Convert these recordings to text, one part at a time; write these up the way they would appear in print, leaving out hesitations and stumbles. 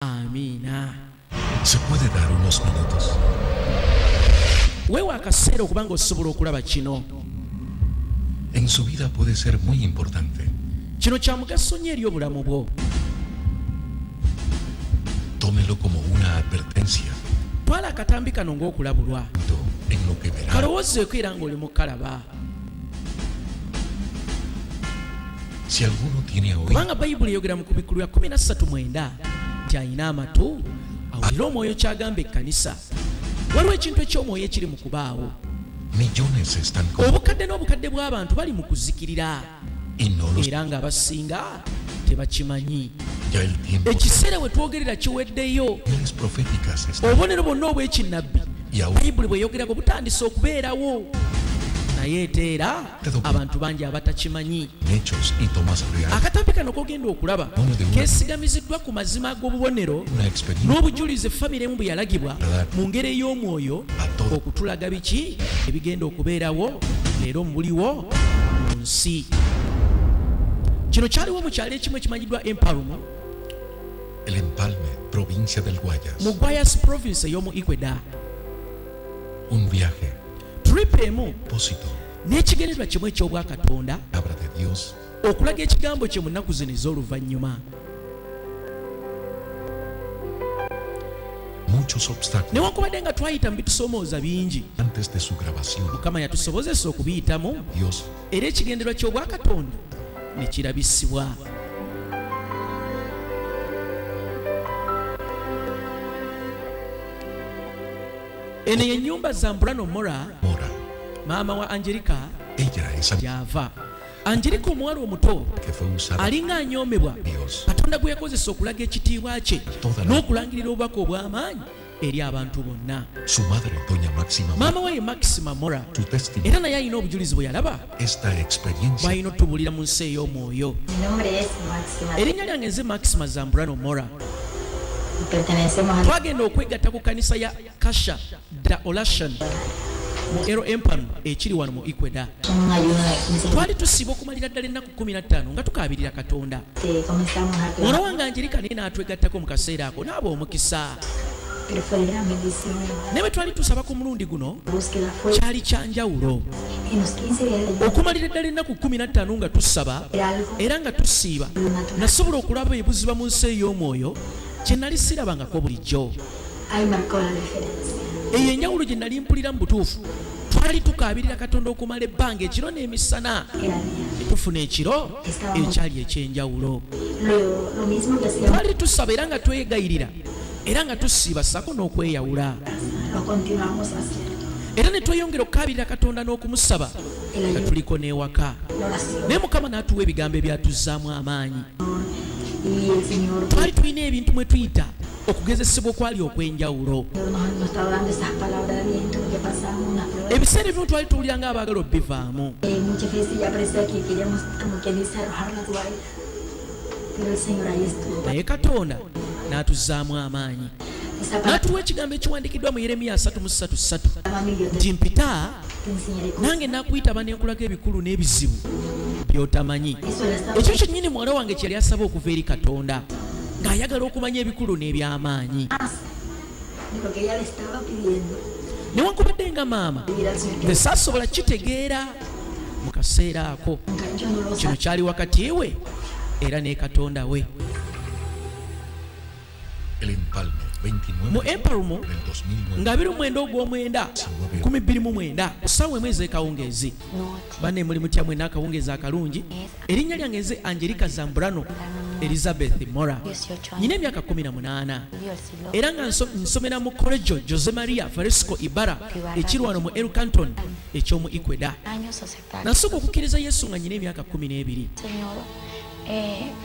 Amina. Se puede dar unos minutos. Wewe akaseera okubanga osobola okulaba kino. En su vida puede ser muy importante. Kino kya mugaso nnyo eri obulamu bwo. Tómelo como una advertencia. Twala akatambi kano ng'okulabulwa. En lo que verá. Kalowoozeeko era ng'oli mu kalaba. Si alguno tiene oído, Kubanga Bayibuli eyogera mu Kubikulu ya 13:9 nti alina amatu awulire Omwoyo ky'agamba ekkanisa. Waliwo ekintu eky'omwoyo ekiri mu kubaawo. millones están con Obukadde n'obukadde bw'abantu bali mu kuzikirira y no los era ng'abasinga tebakimanyi. ya el tiempo. Ekiseera we twogerera kiweddeyo. Las proféticas están Obubonero bwonna obw'ekinnabbi y aún Bayibuli bweyogera butandise okubeerawo, naye eteera abantu bangi abatakimanyi. hechos y tomas reales. Akatambi kano kogenda okulaba keesigamiziddwa ku mazima ag'obubonero Una experiencia n'obujulizi famire emu bwe yalagibwa mu ngeri ey'omwoyo okutulaga biki ebigenda okubeerawo leero mubuliwo mu nsi. Kino kyaliwo mu kyalo ekimu ekimanyiddwa Empalumu el Empalme, provincia del Guayas. mu Guayas province ey'omu Ecuador. Un viaje, Trip emu propósito, n'ekigendererwa kimu eky'obwakatonda palabra de Dios. okulaga ekigambo kye mu nnaku zino ez'oluvannyuma. Muchos obstáculos Newankubadde nga twayita mu bitusomooza bingi, antes de su grabación. Mukama yatusobozesa okubiyitamu Dios era ekigendererwa ky'obwakatonda ne kirabisibwa. Eno y'ennyumba Zambrano Mora, mora. maama wa Angelica Ella es aquella gy'ava. Angelica omuwala omuto que fue usada alinga anyoomebwa por Dios. Katonda gwe yakozesa okulaga ekitiibwa kye n'okulangirira obubaka obw'amaanyi eri abantu bonna. Su madre, doña Máxima, Maama we ye Maxima Mora su testimonio, era naye alina obujulizi bwe yalaba esta experiencia bw'alina otubuulira mu nsi ey'omwoyo. Mi nombre es Máxima. Erinnya lyange nze Maxima Zambrano Mora. Pertenecemos a Twagenda okwegatta ku kanisa ya Kasha da Olashan mu Ero Empano ekiri wano mu Ecuador. un ayuno de 15 Twali tusiba okumalira ddala ennaku 15 nga tukaabirira Katonda. días. Comenzamos a Mwana clamar, wange Angelica naye n'atwegattako mu kaseera ako n'aba omukisa. pero fue de gran bendición. Ne bwe twali tusaba ku mulundi guno La búsqueda fue kyali kya njawulo. en los 15 días de ayuno. Okumalira ddala ennaku 15 nga tusaba Era algo era nga tusiiba, nasobola okulaba ebuziba mu nsi ey'omwoyo kye nali sirabangako bulijjo. ahí marcó la diferencia. Eyo enjawulo gye nali mpulira mu butuufu. Twali tukaabirira Katonda okumala ebbanga ekiro n'emisana Era día. ne tufuna ekiro ekyali eky'enjawulo. Lo mismo que hacíamos, Twali tusaba era nga twegayirira era nga tusiiba ssaako n'okweyawula. lo continuamos haciendo. Era ne tweyongera okukaabirira Katonda n'okumusaba El nga ayuno, tuliko n'ewaka. la oración. Naye Mukama n'atuwa ebigambo ebyatuzzaamu amaanyi. Y el Señor Twali tulina ebintu mwe tuyita okugezesebwa okwali okw'enjawulo. nos estaba dando esas palabras de aliento que pasamos unas pruebas. Ebiseera ebimu twali tuwulira ng'abaagala obbivaamu. Muchas veces ya parecía que queríamos, como que dice, arrojar la toalla. Pero el Señor ahí estuvo. Naye Katonda n'atuzzaamu amaanyi. Esa palabra, N'atuwa ekigambo ekiwandiikiddwa mu Yeremiya 3:3 mami, yo nti mpita te enseñaré cosas. nange nakuyitaba nenkulaga ebikulu n'ebizibu by'otamanyi. Eso le estaba Ekyo kyennyini muwala wange kyali asaba okuva eri Katonda ng'ayagala okumanya ebikulu n'eby'amaanyi. más de lo que ella le estaba pidiendo. Newankubadde nga maama Pedir al Señor nze que saasobola kitegeera mu kaseera ako. yo no lo Kino sabía. kyali wakati we era ne Katonda we. el Empalme, 29 Mu Empalumu del 2009. nga 29 ogw'omwenda 2029 kusaawa emu ez'ekawungeezi. Banne muli mutya mwena akawungeezi akalungi. Erinnya lyange nze Angelica Zambrano Elizabeth Mora. Nyina emyaka 18 era nga nsomera mu Colegio Jose Maria Fresco Ibarra ekiri wano mu El Canton eky'omu Ecuador. Años aceptar. Nasooka okukkiriza Yesu nga nyina emyaka 12. Señor,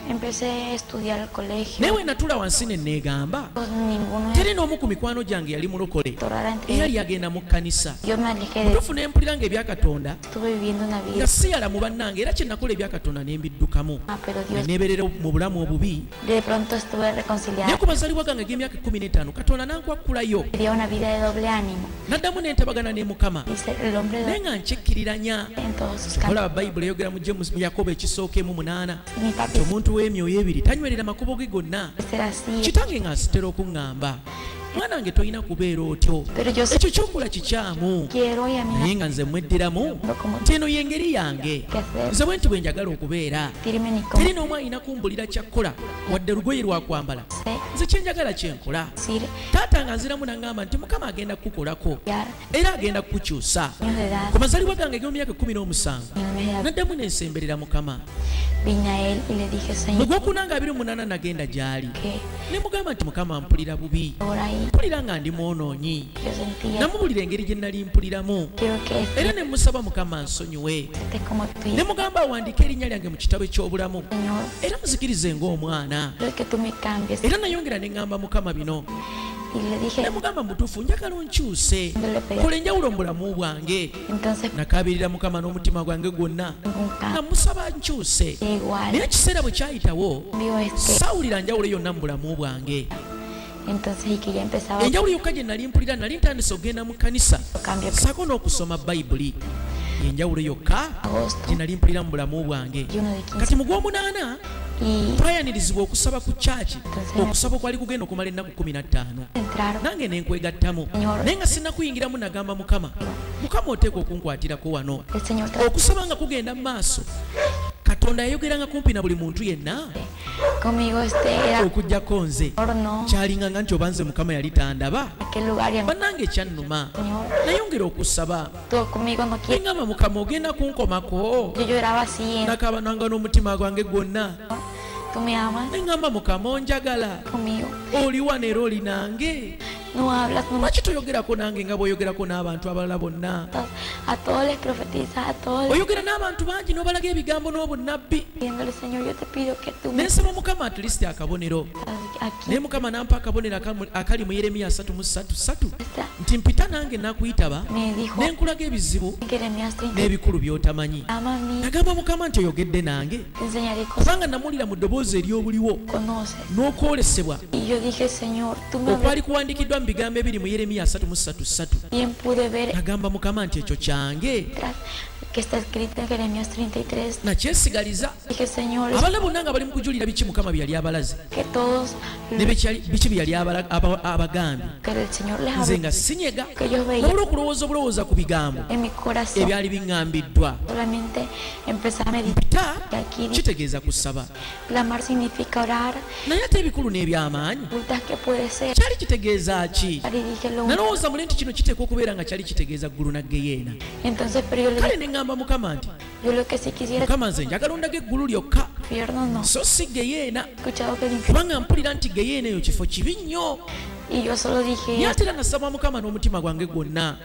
empecé a estudiar al colegio. Naye bwe natula wansi ne neegamba Pues ninguno teri n'omu ku mikwano gyange yali mulokole doctorara entre eyali agenda mu kkanisa. Yo me alejé de Mutuufu ne mpulira nga ebya Katonda estuve viviendo una nga vida, siyala mu bannange era kye nakola ebya Katonda ne mbiddukamu. pero Ne Dios, neeberera mu bulamu obubi. de pronto estuve Naye reconciliada. ku mazaalibwa gange ag'emyaka 15 Katonda n'ankwakkulayo. Quería una vida de doble ánimo. N'addamu ne ntabagana ne Mukama. Dice el hombre Naye nga nkyekkiriranya. en todos sus cantos. Olaba Bayibuli eyogera mu Yakobo ekisooka emu 8. papi omuntu w'emyoyo ebiri tanywerera makubo ge gonna. ser así. Kitange ng'asitera okuŋŋamba, mwana wange tolina kubeera otyo, Pero yo sé ekyo kyokola kikyamu, quiero y a mí naye nga nze mweddiramu como nti eno y'engeri yange que hacer. nze bwe nti bwe njagala okubeera. Dirme ni cómo Teri n'omu alina kumbulira kyakkola wadde lugoye lwakwambala. sé Nze kyenjagala kyenkola. decir Taata nga nziramu n'aŋŋamba nti Mukama agenda kukukolako ya era agenda kukukyusa. años de edad. Ku mazaalibwa gange g'emyaka 17 En el mes de abril naddamu nensemberera Mukama. vine a él y le dije, Mu Señor, Gwokunanga 28 nagenda gy'ali que ne mugamba nti Mukama mpulira bubi, ahora ahí mpulira nga ndi mwonoonyi. yo sentía, Namubulira engeri gye nali mpuliramu quiero que era ne musaba Mukama ansonyiwe. estés como tu Ne hijo, mugamba awandiike erinnya lyange mu kitabo eky'obulamu Señor, era muzikirize ng'omwana. quiero que tú me cambies. Era nayongera ne ŋŋamba Mukama bino. Y le dije, Ne mugamba mutuufu njagala onkyuse, cuando le pedí, kola enjawulo mu bulamu bwange. entonces Nakaabirira Mukama n'omutima gwange gwonna ningún nga cambio musaba nkyuse. igual. Naye ekiseera bwe kyayitawo Digo, es que saawulira njawulo yonna mu bulamu bwange. entonces y que ya empezaba Enjawulo yokka gye nali mpulira nali ntandise okugenda mu kkanisa cambio que saako n'okusoma bayibuli. Enjawulo yokka agosto gye nali mpulira mu bulamu bwange. y uno de 15 Kati mu Gw'omunaana y twayanirizibwa okusaba ku kyaki. Okusaba kwali kugenda okumala ennaku 15. entraron. Nange ne nkwegattamu naye nga sinnakuyingiramu nagamba Mukama oteeka okunkwatirako wano. El Señor trató Okusaba nga kugenda mu maaso, Katonda yayogeranga kumpi na buli muntu yenna conmigo, era okuggyako nze. horno Kyalinganga nti oba nze Mukama yali tandaba. aquel lugar y a mí, Bannange ekyannuma Señor, nayongera okusaba estuvo conmigo, no quiere. neŋŋamba Mukama ogenda kunkomako. Yo lloraba así, Nakabananga n'omutima gwange gwonna tú me amas neŋŋamba Mukama onjagala, conmigo, oli wano era oli nange. no hablas, no me Lwaki toyogerako nange nga bw'oyogerako n'abantu abalala bonna? matas. A todos les profetizas, a todos les Oyogera n'abantu bangi n'obalaga ebigambo n'obunnabbi. pidiéndole, Señor, yo te pido que tú me Nensaba Mukama at least akabonero. aquí Naye Mukama n'ampa akabonero akali mu Yeremiya 3:3 está. nti mpita nange nakuyitaba Me dijo ne nkulaga ebizibu en Jeremías 30, n'ebikulu by'otamanyi. ama a mí, Nagamba Mukama nti oyogedde nange te enseñaré cosas kubanga namuwulira mu ddoboozi ery'obuliwo que conoces. n'okwolesebwa Y yo dije, Señor, tú me hablas. okwali kuwandiikiddwa mu bigambo ebiri mu Yeremiya 3:3. Bien pude ver Nagamba Mukama nti ekyo kyange tras que está escrito en Jeremías 33. nakyesigaliza. Dije, Señor, Abalala bonna nga bali mu kujulira biki Mukama bye yali abalaze que todos ne biki bye yali abagambye. que el Señor les Nze habló, nga sinyega que yo veía wabula okulowooza obulowooza ku bigambo en mi corazón, ebyali biŋŋambiddwa. solamente empecé a meditar. Mpita Y aquí dice, kitegeeza kusaba, clamar significa orar. naye ate ebikulu n'ebyamaanyi Preguntas qué puede ser. kyali kitegeeza ki? Y dije lo único. Nalowooza mule nti kino kiteekwa okubeera nga kyali kitegeeza ggulu na geyeena. Entonces, pero yo le Kale dije, ne ŋŋamba Mukama nti yo lo que sí quisiera es Mukama nze njagala ondage eggulu lyokka infierno, no. so si geyeena, He escuchado que el infierno. kubanga mpulira nti geyeena eyo kifo kibi nnyo. Y yo solo Naye dije, ate era nasaba Mukama n'omutima gwange gwonna.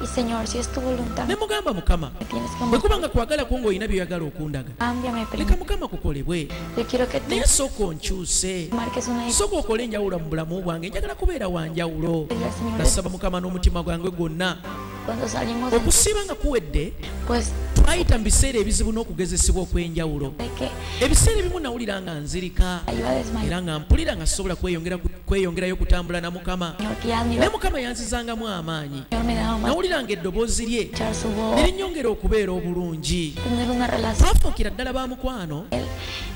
y Señor, si es tu voluntad, Ne mugamba Mukama me tienes que bwe kuba nga kwagala kwo ng'olina by'oyagala okundaga, cámbiame, leka pero Mukama kukolebwe. yo quiero que tú Naye sooka onkyuse, marques una diferencia, sooka okole enjawulo mu bulamu bwange. Njagala kubeera wa njawulo. Señor. Nasaba Mukama n'omutima gwange gwonna. Cuando salimos, Okusiiba nga kuwedde, pues, twayita mu biseera ebizibu n'okugezesebwa okw'enjawulo. de que Ebiseera ebimu nawulira nga nzirika iba a desmayar. era nga mpulira nga sobola kweyongerayo kutambula na Mukama. Señor, que ya me Naye iba, Mukama yanzizangamu amaanyi. Señor, me daba más Nawulira nga eddoboozi lye escuchar su voz, ne linnyongera okubeera obulungi. tener una relación Twafuukira ddala ba mukwano. con él.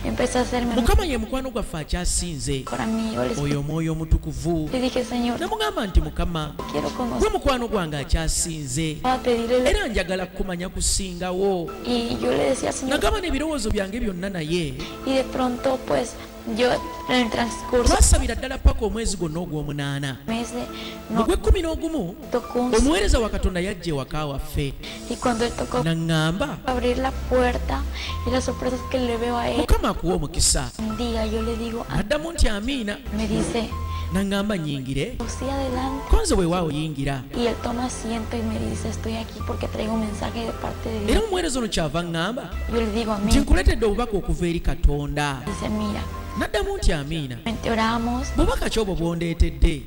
Empecé a hacerme Mukama ye mukwano gwaffe akyasinze, mejor amigo. oyo Omwoyo Omutukuvu. Le dije, Señor, Namugamba nti Mukama quiero gwe conocer, mukwano gwange akyasinze a pedirle, era njagala kumanya kusingawo. y yo le decía, Señor, Nagamba n'ebirowoozo byange byonna naye y de pronto, pues, yo en el transcurso twasabira ddala paka omwezi gwonna ogw'omunaana. del mes Mu no gw'ekumi tocó un omuweereza wa Katonda yajja ewaka waffe y cuando él tocó naŋŋamba, abrir la puerta y las sorpresas que le veo a él, Mukama akuwa omukisa. un día yo le digo, Addamu nti amiina. me dice, Naŋŋamba nyingire, sí, adelante. ko nze weewaawo yingira. Y él toma asiento y me dice, estoy aquí porque traigo un mensaje de parte de Era Dios. omuweereza ono kyava ŋŋamba Yo le digo, nti amén. nkuleetedde obubaka okuva eri Katonda. Dice, mira, Naddamu nti amiina. mente oramos Bubaka ki obwo bw'ondeetedde?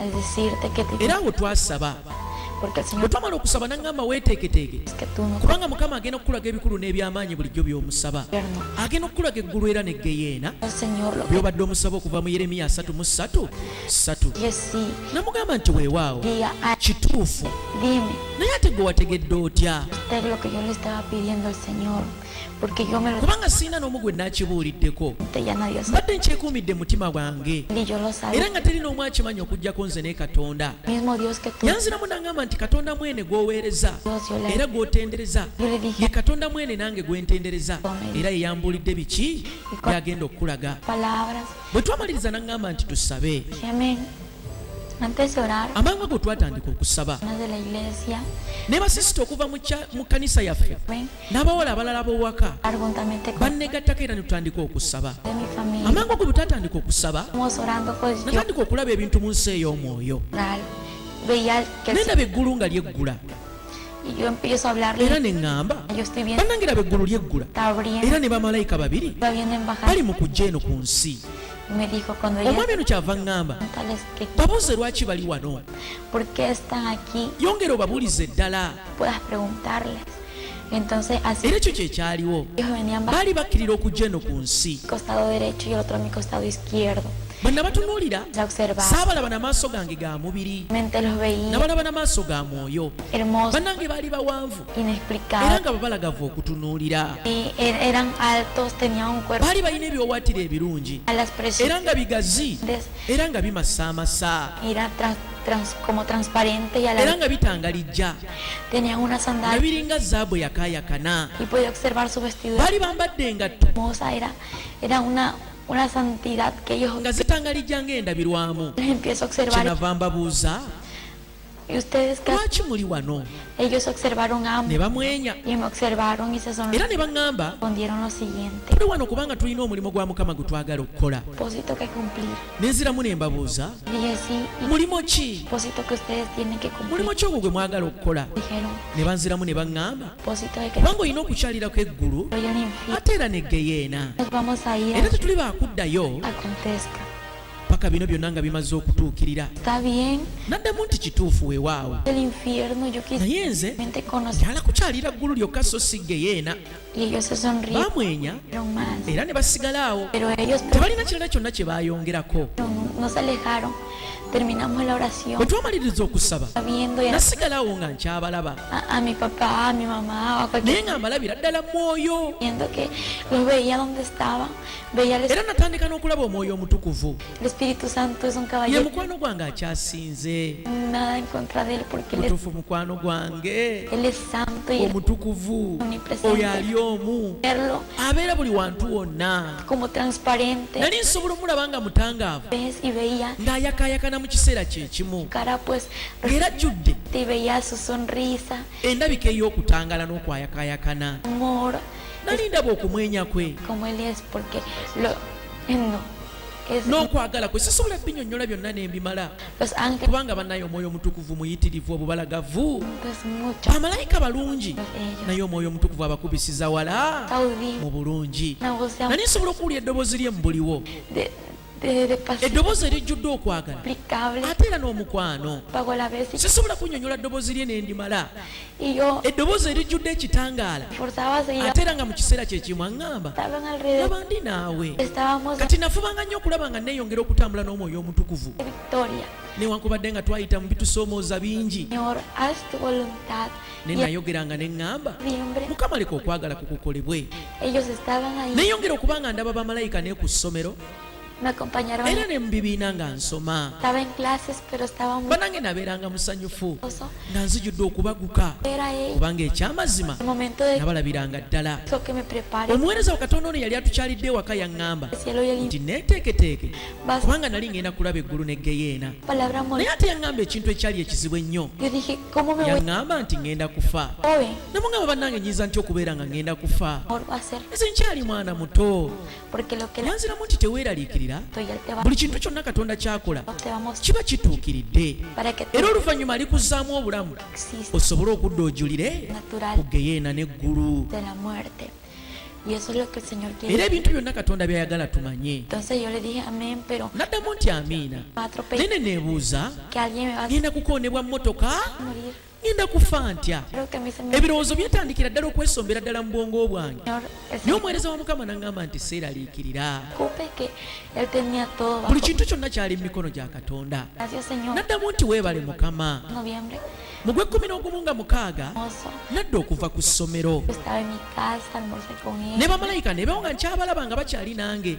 a decirte que te Era awo twasaba. porque el Bwe Señor twamala okusaba naŋŋamba weeteeketeeke, es que tú no kubanga Mukama agenda okukulaga ebikulu n'ebyamaanyi bulijjo by'omusaba. gobierno. Agenda okukulaga eggulu era ne geyeena El Señor lo que by'obadde omusaba okuva mu Yeremiya 3:3. dije, sí, Namugamba nti weewaawo diga, ay, kituufu, dime, naye ate gwe wategedde otya? de lo que yo le estaba pidiendo al Señor, porque yo me lo kubanga sina n'omu gwe naakibuuliddeko ya nadie sabe, mbadde nkyekuumidde mu mutima gwange ni yo lo era sabía. nga teri n'omu akimanyi okuggyako nze ne Katonda. Mismo Dios que tú, yanziramu n'aŋŋamba nti Katonda mwene gw'oweereza Dios, yo le era gw'otendereza yo le dije ye Katonda mwene nange gwentendereza era ye yambuulidde biki byagenda okukulaga. palabras. Bwe twamaliriza n'aŋŋamba nti tusabe, Dije, amén. Antes de orar, amangu ago twatandika okusaba una de la iglesia, ne basisita okuva mu kanisa yaffe ven, n'abawala abalala b'owaka juntamente con bannegattako era ne tutandika okusaba. de mi familia. Amangu ago bwe twatandika okusaba Estamos orando, pues yo natandika okulaba ebintu mu nsi ey'omwoyo, orar, veía que el ne Señor, ndaba eggulu nga lyeggula y yo empiezo a era hablarle, ne ŋŋamba yo estoy viendo, bannange raba eggulu lyeggula está abriendo, era ne bamalayika babiri va vienen bajando. bali mu kujja eno ku nsi. Me dijo cuando ella Omwami eno kyava ŋŋamba preguntales que babuuze lwaki bali wano, por qué están aquí, yongera obabuulize ddala. puedas preguntarles. Entonces así Era ekyo kye kyaliwo, ellos venían bajando baali bakkirira okujja eno ku nsi. mi costado derecho y el otro a mi costado izquierdo. Bwe nabatunuulira Se observaba, saabalaba n'amaaso gange ga mubiri, mente los veía nabalaba n'amaaso ga mwoyo. hermosos, Bannange baali bawanvu era inexplicables, nga babalagavu okutunuulira. y eran altos, tenían un cuerpo, Baali balina ebyowaatiro ebirungi a las era preciosas, nga bigazi era nga bimasaamasa eran como transparentes y a la era vez nga bitangalijja tenían una nga sandalia biringa zaabu eyakaayakana. y podía observar su vestidura Baali bambadde engatto hermosa, era una santidad que ellos nga zitangalijja ng'endabirwamu. les empiezo a observar. Kyenava mbabuuza, Y ustedes que lwaki muli wano? ellos observaron a Ne bamwenya y me observaron y se era ne baŋŋamba respondieron lo siguiente: tuli wano kubanga tulina omulimu gwa Mukama gwe twagala okukola. propósito que cumplir. Nenziramu ne mbabuuza, Dije sí, y mulimu ki? propósito que ustedes tienen que cumplir. Mulimu ki ogwo gwe mwagala okukola? Dijeron Ne banziramu ne baŋŋamba, propósito de que kubanga olina okukyalirako eggulu hoy el infierno ate era ne geyeena, nos vamos a ir era tetuli baakuddayo acontezca. paka bino byonna nga bimaze okutuukirira. Está bien, Naddamu nti kituufu weewaawo, el infierno yo naye nze quise conocer. njala kukyalira ggulu lyokka so si geyeena. Y ellos se sonrieron Baamwenya más, era ne basigala awo, pero ellos tebalina kirala kyonna kye baayongerako. no se alejaron. Terminamos la oración Bwe twamaliriza okusaba viendo y nasigala awo nga nkyabalaba a mi papá, a mi mamá, a cualquier, naye nga mbalabira ddala mwoyo, viendo que los veía donde estaban, veía era natandika n'okulaba omwoyo omutukuvu. el Espíritu Santo es un Ye caballero, mukwano gwange akyasinze. nada en contra de él porque él Mutuufu mukwano gwange es santo y omutukuvu, omnipresente. oyo ali omu, verlo abeera buli wantu wonna. como transparente, Nali nsobola omulaba nga mutangaavu ves y veía ng'ayakaayakana mu kiseera kye kimu, cara pues ng'era ajjudde y veía su sonrisa, endabika ey'okutangaala n'okwayakaayakana. amor, Nali ndaba okumwenya kwe como él es porque lo no es n'okwagala kwe sisobola binnyonnyola byonna ne mbimala, los ángeles kubanga bannayo omwoyo omutukuvu muyitirivu obubalagavu, pues mucho bamalayika balungi ellos naye omwoyo omutukuvu abakubisiza wala Saudi mu bulungi. una voz Nali nsobola okuwulira eddoboozi lye mu buliwo, de pasión eddoboozi erijjudde okwagala explicable, ate era n'omukwano. pagó la vez Sisobola kunnyonnyola ddoboozi lye ne ndimala, y yo eddoboozi erijjudde ekitangaala forzaba a seguir, ate era nga mu kiseera kye kimu aŋŋamba estaban alrededor, laba ndi naawe. estábamos Kati nafubanga nnyo okulaba nga neeyongera okutambula n'omwoyo omutukuvu, de victoria. newankubadde nga twayita mu bitusoomooza bingi, Señor, haz tu voluntad. ne Y nayogeranga ne ŋŋamba, en noviembre Mukama leka okwagala kukukolebwe. ellos estaban ahí, Neeyongera okuba nga ndaba bamalayika ne ku ssomero me acompañaron, era ne mu bibiina nga nsoma. estaba en clases pero estaba muy Banange nabeeranga musanyufu gozoso. nga nzijudde okubaguka, Era él kubanga ekyamazima el momento de nabalabiranga ddala. que me prepare Omuweereza wa Katonda ono yali atukyalidde ewaka yaŋŋamba el cielo y el nti neeteeketeeke Vas- kubanga nali ngenda kulaba eggulu ne geyeena. palabra muy. Naye ate yaŋŋamba ekintu ekyali ekizibu ennyo. Yo dije, ¿cómo me voy Yaŋŋamba nti ngenda kufa. joven? Ne mugamba bannange nyiza ntya okubeera nga ngenda kufa? Amor va a ser Nze nkyali mwana muto. porque lo que le Yanziramu nti teweeraliikirira, estoy ya te va buli kintu kyonna Katonda ky'akola te vamos kiba kituukiridde, para que tú era oluvannyuma alikuzzaamu obulamu existas osobole okudda ojulire natural ku geyeena n'eggulu. de la muerte. Y eso es lo que el Señor Era quiere. ebintu byonna Katonda by'ayagala tumanye. Entonces yo le dije amén, pero N'addamu nti amiina. va a atropellar, Naye ne neebuuza, que alguien me va a ngenda kukoonebwa mmotoka morir ngenda kufa ntya. Creo que a mí se me Ebirowoozo byetandikira ddala okwesombera ddala mu bwongo bwange. Señor, el Naye Señor omuweereza wa Mukama n'aŋŋamba nti seeraliikirira. preocupe que Él tenía todo bajo. Buli kintu kyonna kyali mu mikono gya Katonda. Gracias, Señor. N'addamu nti weebale Mukama. Noviembre, Mu gw'ekumi nga mukaaga hermoso. nadda okuva ku ssomero. Yo estaba en mi casa, almorcé con Ne ellos. bamalayika ne beewo nga nkyabalaba nga bakyali nange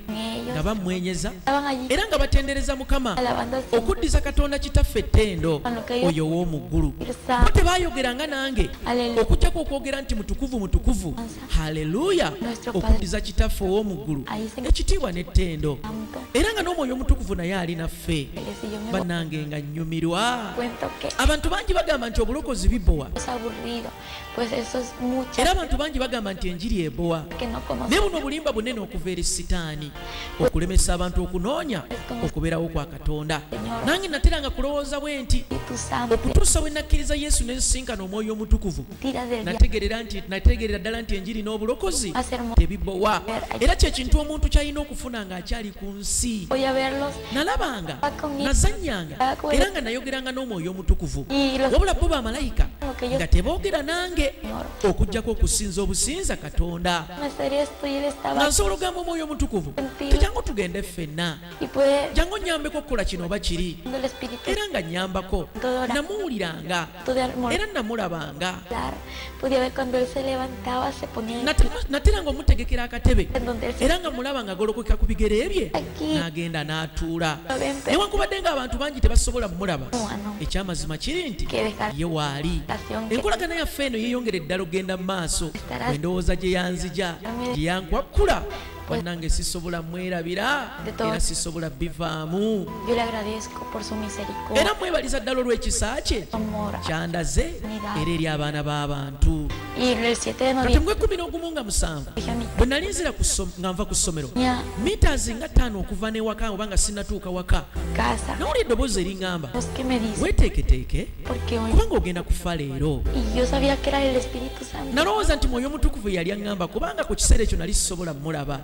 nga bammwenyeza Estaban allí era nga batendereza Mukama alabando al Señor. okuddiza Katonda kitaffe ettendo oyo ow'omu ggulu. Bo tebaayogeranga nange Aleluya. okuggyako okwogera nti mutukuvu mutukuvu, haleluya, okuddiza kitaffe ow'omu ggulu ekitiibwa n'ettendo, Santo. era nga n'omwoyo omutukuvu naye ali naffe. Él es y yo me Bannange nga nnyumirwa. cuento que Abantu bangi bagamba nti obulokozi bibowa, es aburrido, pues eso es mucha era abantu bangi bagamba nti enjiri ebowa. que no Naye conocen. buno bulimba bunene okuva eri sitaani okulemesa abantu okunoonya okubeerawo kwa Katonda. Nange nateranga kulowooza bwe nti Espíritu Santo okutuusa bwe nakkiriza Yesu ne nsinkana omwoyo omutukuvu, tira del diablo. nategeerera ddala nti enjiri n'obulokozi Va a ser hermoso. tebibowa, era kye kintu omuntu kyalina okufuna ng'akyali ku nsi. Voy a verlos Nalabanga, nazannyanga era nga nayogeranga n'omwoyo omutukuvu, y los wabula bo bamalayika lo que yo nga teboogera nange Señor. okuggyako okusinza obusinza Katonda. Me hacer esto y él Nga estaba nsobola ogamba omwoyo omutukuvu Mentira. tejangu tugende ffenna, y puede jangu onyambeko okukola kino oba kiri, cuando el Espíritu era nga nyambako namuwuliranga Santo de amor era namulabanga. hablar, podía ver cuando él se levantaba, se ponía en Nateranga omutegekera akatebe en donde él se era nga mulaba nga agolokeka ku bigere bye Aquí. n'agenda n'atuula. ven, Newankubadde ng'abantu bangi tebasobola mmulaba, Bueno, ekyamazima kiri nti que dejar ye waali. relación que Enkolagana yaffe eno yeeyongera eddala ogenda mu maaso, Estarás- bwe ndowooza gye yanzija gye yankwakkula, bannange sisobola mwerabira De todo. era sisobola bivaamu. yo le agradezco por su misericordia, Era mwebaliza ddala olw'ekisa kye su amor. kyandaze era eri abaana b'abantu. Y el 7 de Kati noviembre mu 17 dije a mi bwe nali nzira nga nva ku ssomero niña mitaazi nga 5 okuva n'ewaka oba nga sinnatuuka waka, casa, nawulira eddoboozi eriŋŋamba los que me dicen, weeteeketeeke porque hoy, kubanga ogenda kufa leero. y yo sabía que era el Espíritu Santo, Nalowooza nti mwoyo omutukuvu yali aŋŋamba kubanga ku kiseera ekyo nali sisobola mmulaba.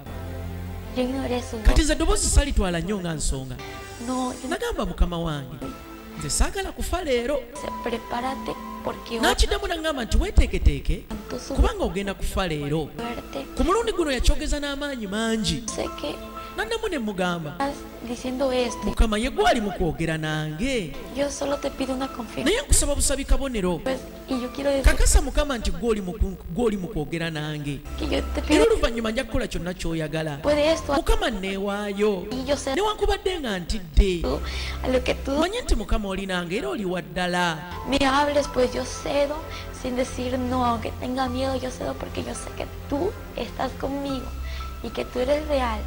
yo ignoré su Kati voz, ze ddoboozi salitwala nnyo nga nsonga. no, yo no Nagamba Mukama wange nze saagala kufa leero. sé, prepárate, porque hoy N'akiddamu n'aŋŋamba nti weeteeketeeke tanto su kubanga ogenda kufa leero. fuerte, Ku mulundi guno yakyogeza n'amaanyi mangi. sé que N'addamu ne mugamba estás diciendo esto, Mukama ye gwali mu kwogera nange, yo solo te pido una confirmación, naye nkusaba busabi kabonero. pues, y yo quiero decir Kakasa Mukama nti gw'oli mu kwogera nange, que yo te era pido, oluvannyuma nja kukola kyonna ky'oyagala. puede esto, Mukama neewaayo y yo sé newankubadde nga ntidde, tú, a lo que tú manye nti Mukama oli nange era oli wa ddala. me hables, pues yo cedo sin decir no, aunque tenga miedo, yo cedo porque yo sé que tú estás conmigo y que tú eres real.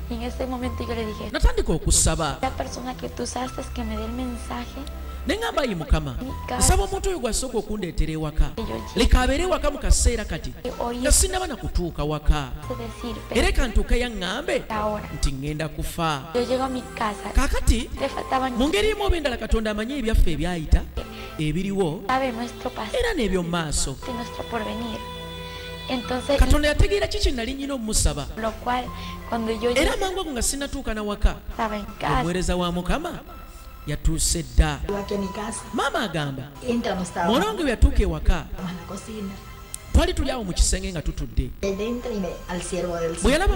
Y en ese momento yo le dije, Natandika okusaba la persona que tú usaste que me dé el mensaje, ne ŋŋamba ayi Mukama, nsaba omuntu oyo gw'asooka okundeetera ewaka, leka abeere ewaka mu kaseera kati que hoy nga sinnaba na kutuuka waka, sé decir, era pero kantuukeyo ŋŋambe ahora nti ŋŋenda kufa. yo llego a mi casa, Kaakati le faltaban, mu ngeri emu oba endala Katonda amanyi ebyaffe ebyayita, ebiriwo sabe nuestro pasado era n'eby'omu maaso. y nuestro porvenir. Entonces, Katonda yategeera ki kye nali nnyina omumusaba, lo cual, cuando yo era ya amangu ago nga sinnatuuka na waka, estaba en casa, omuweereza wa Mukama yatuuse dda. Aquí a mi casa, Maama agamba entra, no estaba muwala bwe yatuuka ewaka a la cocina. twali tuli awo mu kisenge nga tutudde, Él entra y me, al siervo del bwe yalaba